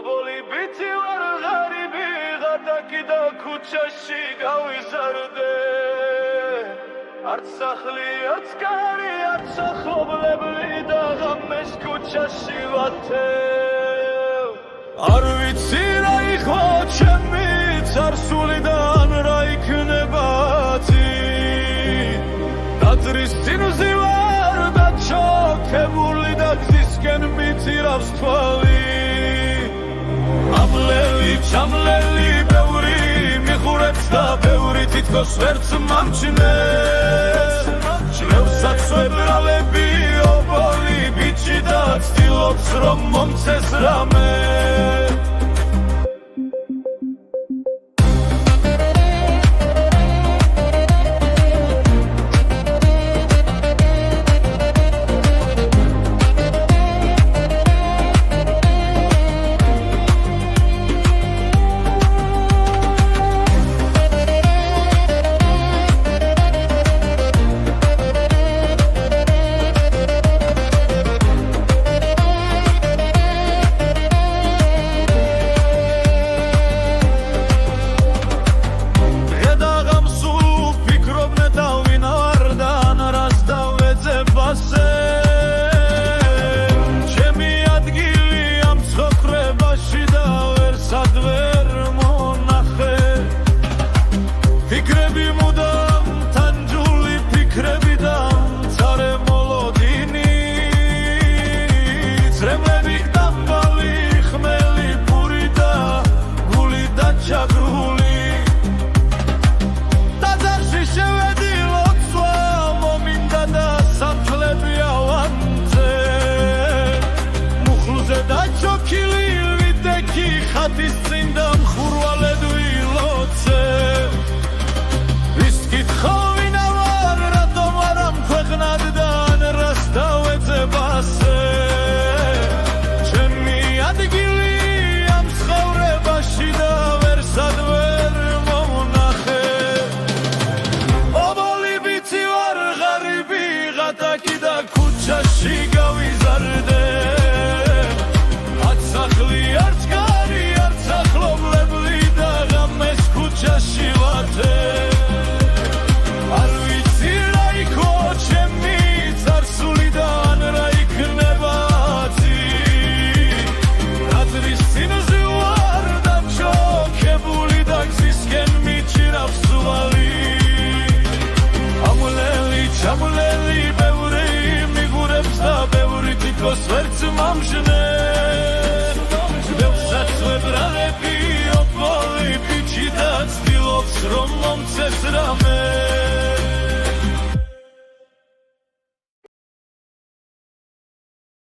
ობოლი ბიჭი ვარ ღარიბი ღარდაკი და ქუჩაში გავიზარდე არც სახლი არც კარი არც ახლობლები და ღამეს ქუჩაში ვათევ არ ვიცი რა იქვა ჩემი წარსულიდან რა იქნებათი ტაძრის წინ ვზივარ და ჩოქებული და გზისკენ მიწირავს თვალი ამლელი ჩამლელი ბევრი მიხურებს და ბევრი თითქოს ვერც მომჩნევს ჭრევსაც ვებრალები ობოლი ბიჭი და ცდილობს რომ მომცეს რამე ხატის წინ და